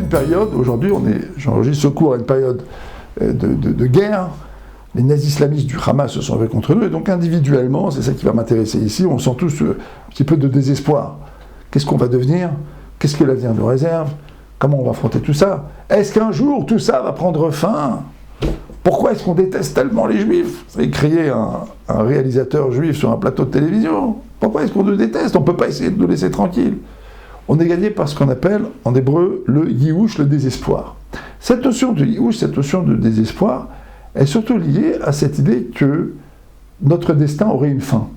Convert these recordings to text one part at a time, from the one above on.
période, aujourd'hui, j'enregistre ce cours à une période de guerre. Les nazis islamistes du Hamas se sont levés contre nous, et donc individuellement, c'est ça qui va m'intéresser ici, on sent tous un petit peu de désespoir. Qu'est-ce qu'on va devenir? Qu'est-ce que l'avenir nous réserve? Comment on va affronter tout ça? Est-ce qu'un jour, tout ça va prendre fin? Pourquoi est-ce qu'on déteste tellement les juifs? Vous avez créé un réalisateur juif sur un plateau de télévision. Pourquoi est-ce qu'on nous déteste? On ne peut pas essayer de nous laisser tranquilles. On est gagné par ce qu'on appelle, en hébreu, le yiouch, le désespoir. Cette notion de yiouch, cette notion de désespoir, est surtout liée à cette idée que notre destin aurait une fin.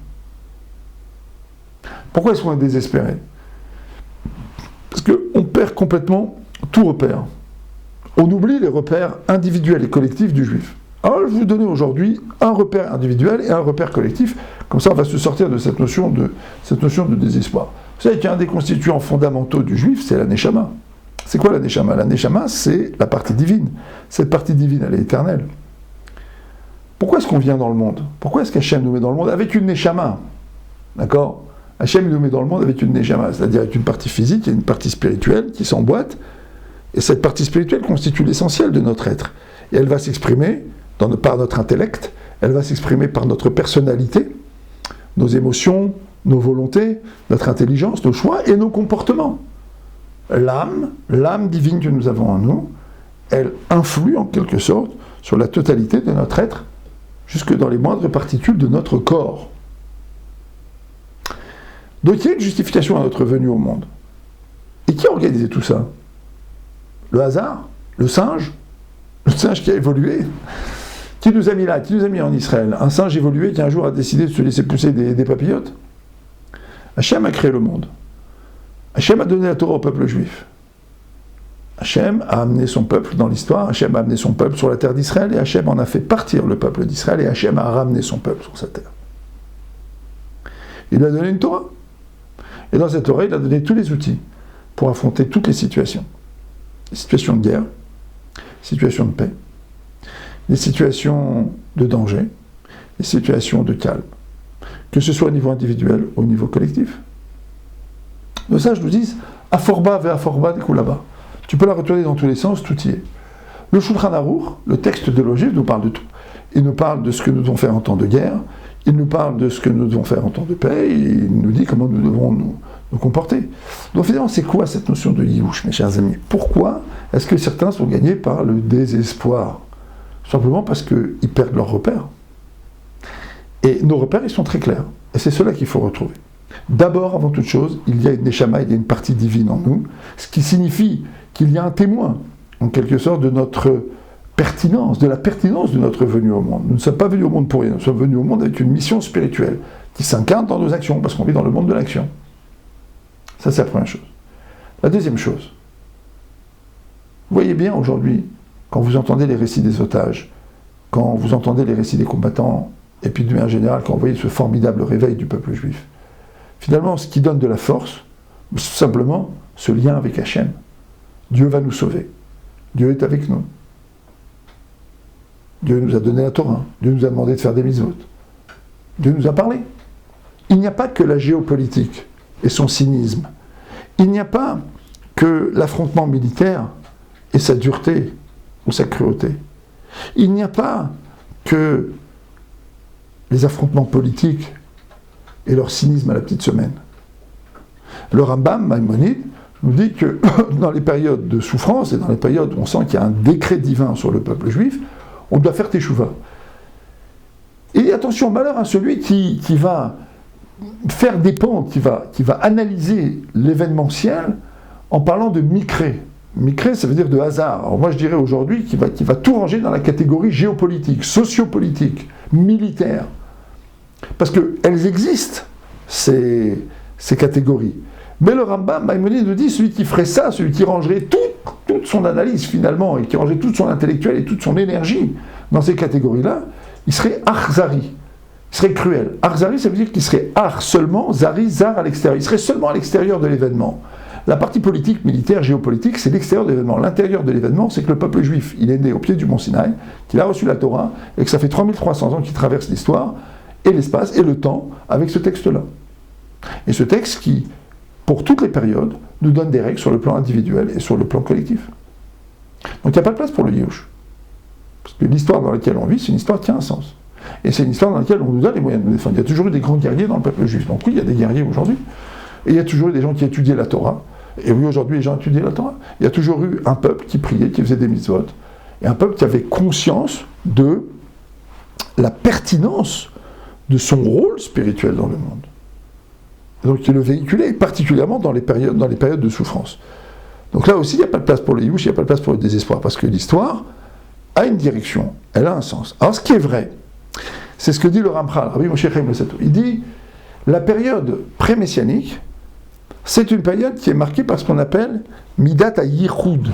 Pourquoi est-ce qu'on est désespéré? Parce qu'on perd complètement tout repère. On oublie les repères individuels et collectifs du juif. Alors je vais vous donner aujourd'hui un repère individuel et un repère collectif, comme ça on va se sortir de cette notion de désespoir. Vous savez qu'un des constituants fondamentaux du juif, c'est la neshama. C'est quoi la neshama? La neshama, c'est la partie divine. Cette partie divine, elle est éternelle. Pourquoi est-ce qu'on vient dans le monde? Pourquoi est-ce qu'Hachem nous met dans le monde avec une neshama? D'accord? Hachem nous met dans le monde avec une neshama, c'est-à-dire avec une partie physique et une partie spirituelle qui s'emboîtent. Et cette partie spirituelle constitue l'essentiel de notre être. Et elle va s'exprimer par notre intellect, elle va s'exprimer par notre personnalité, nos émotions, nos volontés, notre intelligence, nos choix et nos comportements. L'âme divine que nous avons en nous, elle influe en quelque sorte sur la totalité de notre être, jusque dans les moindres particules de notre corps. Donc il y a une justification à notre venue au monde. Et qui a organisé tout ça? Le hasard? Le singe qui a évolué? Qui nous a mis là? Qui nous a mis en Israël? Un singe évolué qui un jour a décidé de se laisser pousser des papillotes? Hachem a créé le monde. Hachem a donné la Torah au peuple juif. Hachem a amené son peuple dans l'histoire, Hachem a amené son peuple sur la terre d'Israël, et Hachem en a fait partir le peuple d'Israël, et Hachem a ramené son peuple sur sa terre. Il lui a donné une Torah. Et dans cette Torah, il a donné tous les outils pour affronter toutes les situations. Les situations de guerre, les situations de paix, les situations de danger, les situations de calme. Que ce soit au niveau individuel ou au niveau collectif. Nos sages nous disent « Aforba ve aforba de kulaba ». Tu peux la retourner dans tous les sens, tout y est. Le Shulchan Aruch, le texte de l'Ogive, nous parle de tout. Il nous parle de ce que nous devons faire en temps de guerre, il nous parle de ce que nous devons faire en temps de paix, et il nous dit comment nous devons nous comporter. Donc finalement, c'est quoi cette notion de yiouch, mes chers amis? Pourquoi est-ce que certains sont gagnés par le désespoir? Simplement parce qu'ils perdent leurs repères. Et nos repères, ils sont très clairs. Et c'est cela qu'il faut retrouver. D'abord, avant toute chose, il y a une neshama, il y a une partie divine en nous, ce qui signifie qu'il y a un témoin, en quelque sorte, de notre pertinence, de la pertinence de notre venue au monde. Nous ne sommes pas venus au monde pour rien, nous sommes venus au monde avec une mission spirituelle qui s'incarne dans nos actions, parce qu'on vit dans le monde de l'action. Ça, c'est la première chose. La deuxième chose, vous voyez bien aujourd'hui, quand vous entendez les récits des otages, quand vous entendez les récits des combattants, et puis de manière générale, quand vous voyez ce formidable réveil du peuple juif, finalement, ce qui donne de la force, c'est simplement ce lien avec Hachem. Dieu va nous sauver. Dieu est avec nous. Dieu nous a donné la Torah. Dieu nous a demandé de faire des mitzvot. Dieu nous a parlé. Il n'y a pas que la géopolitique et son cynisme. Il n'y a pas que l'affrontement militaire et sa dureté ou sa cruauté. Il n'y a pas que les affrontements politiques et leur cynisme à la petite semaine. Le Rambam, Maïmonide, nous dit que dans les périodes de souffrance et dans les périodes où on sent qu'il y a un décret divin sur le peuple juif, on doit faire teshuva. Et attention, malheur à celui qui va faire des pentes, qui va analyser l'événementiel en parlant de micré. Micré, ça veut dire de hasard. Alors moi je dirais aujourd'hui qu'il va tout ranger dans la catégorie géopolitique, sociopolitique, militaire. Parce qu'elles existent, ces catégories. Mais le Rambam, Maïmonide nous dit, celui qui ferait ça, celui qui rangerait toute son analyse finalement, et qui rangerait toute son intellectuel et toute son énergie dans ces catégories-là, il serait arzari, il serait cruel. Arzari, ça veut dire qu'il serait ar seulement, zari, zar à l'extérieur. Il serait seulement à l'extérieur de l'événement. La partie politique, militaire, géopolitique, c'est l'extérieur de l'événement. L'intérieur de l'événement, c'est que le peuple juif, il est né au pied du mont Sinaï, qu'il a reçu la Torah, et que ça fait 3300 ans qu'il traverse l'histoire, et l'espace, et le temps, avec ce texte-là. Et ce texte qui, pour toutes les périodes, nous donne des règles sur le plan individuel et sur le plan collectif. Donc il n'y a pas de place pour le Yiouch. Parce que l'histoire dans laquelle on vit, c'est une histoire qui a un sens. Et c'est une histoire dans laquelle on nous donne les moyens de nous défendre. Il y a toujours eu des grands guerriers dans le peuple juif. Donc oui, il y a des guerriers aujourd'hui. Et il y a toujours eu des gens qui étudiaient la Torah. Et oui, aujourd'hui, les gens étudient la Torah. Il y a toujours eu un peuple qui priait, qui faisait des mitzvot. Et un peuple qui avait conscience de la pertinence de son rôle spirituel dans le monde. Et donc il le véhiculait, particulièrement dans les périodes de souffrance. Donc là aussi, il n'y a pas de place pour le Yiouch, il n'y a pas de place pour le désespoir, parce que l'histoire a une direction, elle a un sens. Alors ce qui est vrai, c'est ce que dit le Ramchal, Rabbi Moshe Chaim Luzzatto. Il dit, la période pré-messianique, c'est une période qui est marquée par ce qu'on appelle Midat HaYichud.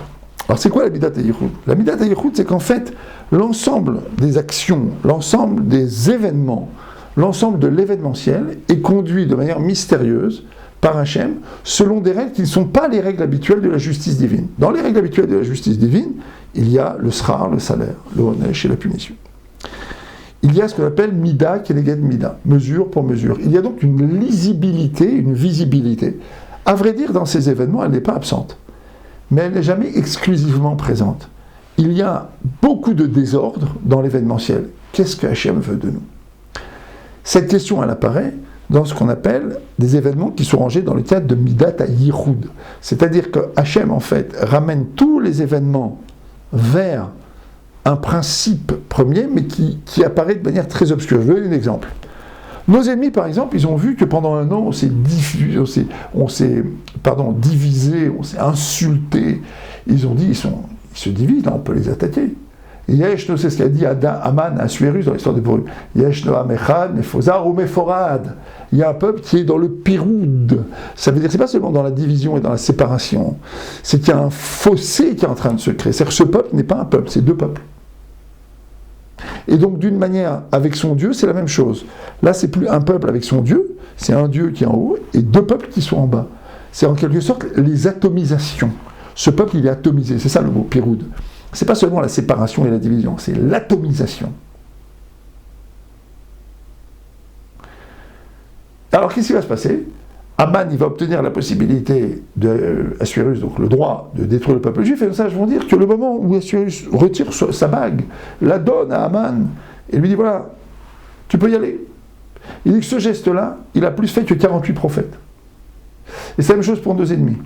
Alors c'est quoi la Midat HaYichud ? La Midat HaYichud, c'est qu'en fait, l'ensemble des actions, l'ensemble des événements, l'ensemble de l'événementiel est conduit de manière mystérieuse par Hachem, selon des règles qui ne sont pas les règles habituelles de la justice divine. Dans les règles habituelles de la justice divine, il y a le srar, le salaire, le honesh et la punition. Il y a ce qu'on appelle mida keneged mida, mesure pour mesure. Il y a donc une lisibilité, une visibilité. À vrai dire, dans ces événements, elle n'est pas absente, mais elle n'est jamais exclusivement présente. Il y a beaucoup de désordre dans l'événementiel. Qu'est-ce que Hachem veut de nous ? Cette question, elle apparaît dans ce qu'on appelle des événements qui sont rangés dans le cadre de Midat HaYichud. C'est-à-dire que Hachem, en fait, ramène tous les événements vers un principe premier, mais qui apparaît de manière très obscure. Je vais vous donner un exemple. Nos ennemis, par exemple, ils ont vu que pendant un an, on s'est divisé, on s'est insulté. Ils ont dit, ils se divisent, là, on peut les attaquer. Yeshno, c'est ce qu'a dit Aman à Assuérus dans l'histoire de Purim. Yeshno Amechad, Mephozar ou Mephorad. Il y a un peuple qui est dans le piroud. Ça veut dire que c'est pas seulement dans la division et dans la séparation, c'est qu'il y a un fossé qui est en train de se créer. C'est-à-dire que ce peuple n'est pas un peuple, c'est deux peuples. Et donc, d'une manière, avec son Dieu, c'est la même chose. Là, c'est plus un peuple avec son Dieu, c'est un Dieu qui est en haut et deux peuples qui sont en bas. C'est en quelque sorte les atomisations. Ce peuple, il est atomisé. C'est ça le mot piroud. C'est pas seulement la séparation et la division, c'est l'atomisation. Alors, qu'est-ce qui va se passer ? Aman, il va obtenir la possibilité de Assuérus, donc le droit de détruire le peuple juif, et ça, je vais dire que le moment où Assuérus retire sa bague, la donne à Aman, et lui dit, voilà, tu peux y aller. Il dit que ce geste-là, il a plus fait que 48 prophètes. Et c'est la même chose pour nos ennemis.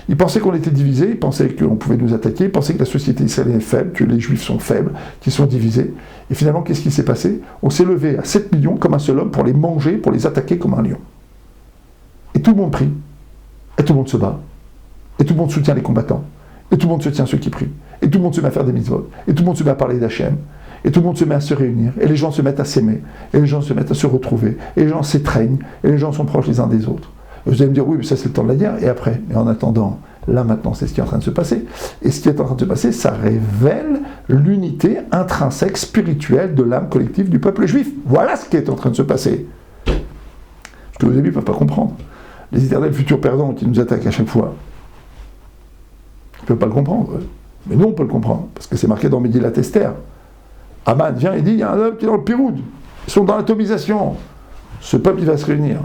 Ils pensaient qu'on était divisés, ils pensaient qu'on pouvait nous attaquer, ils pensaient que la société israélienne est faible, que les juifs sont faibles, qu'ils sont divisés. Et finalement, qu'est-ce qui s'est passé ? On s'est levé à 7 millions comme un seul homme pour les manger, pour les attaquer comme un lion. Et tout le monde prie, et tout le monde se bat, et tout le monde soutient les combattants, et tout le monde soutient ceux qui prient, et tout le monde se met à faire des mitzvot, et tout le monde se met à parler d'Hachem, et tout le monde se met à se réunir, et les gens se mettent à s'aimer, et les gens se mettent à se retrouver, et les gens s'étreignent, et les gens sont proches les uns des autres. Vous allez me dire, oui, mais ça c'est le temps de la guerre, et après. Mais en attendant, là maintenant, c'est ce qui est en train de se passer. Et ce qui est en train de se passer, ça révèle l'unité intrinsèque spirituelle de l'âme collective du peuple juif. Voilà ce qui est en train de se passer. Ce que vos amis ne peuvent pas comprendre. Les éternels futurs perdants qui nous attaquent à chaque fois, ils ne peuvent pas le comprendre. Mais nous, on peut le comprendre, parce que c'est marqué dans Megillat Esther. Aman vient et dit, il y a un homme qui est dans le Piroud. Ils sont dans l'atomisation. Ce peuple, il va se réunir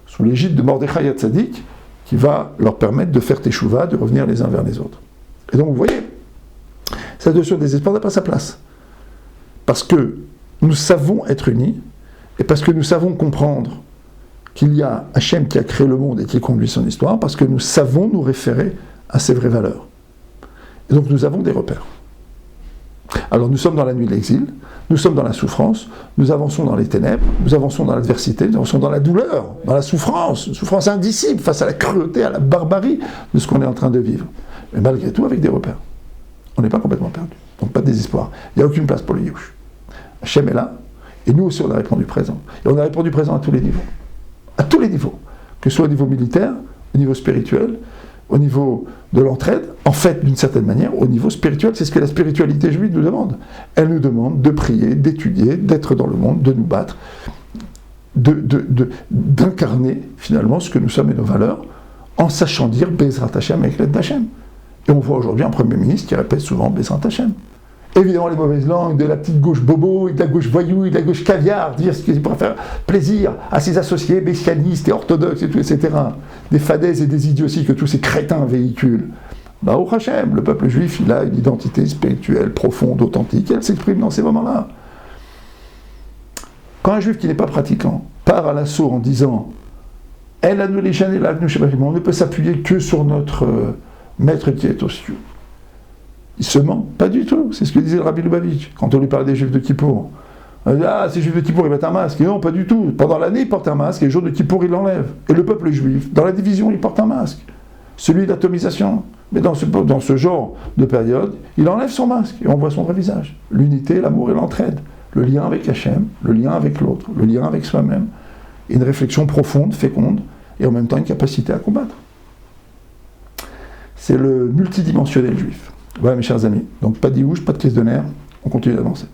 sous l'égide de Mordechai Hatzadik, qui va leur permettre de faire teshuva, de revenir les uns vers les autres. Et donc, vous voyez, cette notion de désespoir n'a pas sa place. Parce que nous savons être unis, et parce que nous savons comprendre qu'il y a Hachem qui a créé le monde et qui conduit son histoire, parce que nous savons nous référer à ses vraies valeurs. Et donc, nous avons des repères. Alors, nous sommes dans la nuit de l'exil, nous sommes dans la souffrance, nous avançons dans les ténèbres, nous avançons dans l'adversité, nous avançons dans la douleur, dans la souffrance, une souffrance indicible face à la cruauté, à la barbarie de ce qu'on est en train de vivre. Mais malgré tout, avec des repères. On n'est pas complètement perdu. Donc pas de désespoir. Il n'y a aucune place pour le Yiouch. Hachem est là, et nous aussi on a répondu présent. Et on a répondu présent à tous les niveaux. À tous les niveaux. Que ce soit au niveau militaire, au niveau spirituel, au niveau de l'entraide, en fait, d'une certaine manière, au niveau spirituel, c'est ce que la spiritualité juive nous demande. Elle nous demande de prier, d'étudier, d'être dans le monde, de nous battre, d'incarner finalement ce que nous sommes et nos valeurs, en sachant dire Bezrat Hashem avec l'aide d'Hachem. Et on voit aujourd'hui un Premier ministre qui répète souvent Bezrat Hashem. Évidemment, les mauvaises langues de la petite gauche bobo, et de la gauche voyou, et de la gauche caviar, dire ce qu'il pourrait faire plaisir à ses associés messianistes et orthodoxes, et tout, etc. Des fadaises et des idioties que tous ces crétins véhiculent. Baruch Hashem, le peuple juif, il a une identité spirituelle profonde, authentique, et elle s'exprime dans ces moments-là. Quand un juif qui n'est pas pratiquant part à l'assaut en disant « on ne peut s'appuyer que sur notre maître qui est aux cieux », il se ment, pas du tout. C'est ce que disait le Rabbi Lubavitch quand on lui parlait des juifs de Kippour. On dit, ah, ces juifs de Kippour, ils mettent un masque. Et non, pas du tout. Pendant l'année, ils portent un masque, et le jour de Kippour, ils l'enlèvent. Et le peuple juif, dans la division, il porte un masque. Celui d'atomisation. Mais dans ce genre de période, il enlève son masque, et on voit son vrai visage. L'unité, l'amour et l'entraide. Le lien avec Hachem, le lien avec l'autre, le lien avec soi-même. Une réflexion profonde, féconde, et en même temps une capacité à combattre. C'est le multidimensionnel juif. Voilà mes chers amis. Donc pas de diouche, pas de crise de nerfs, on continue d'avancer.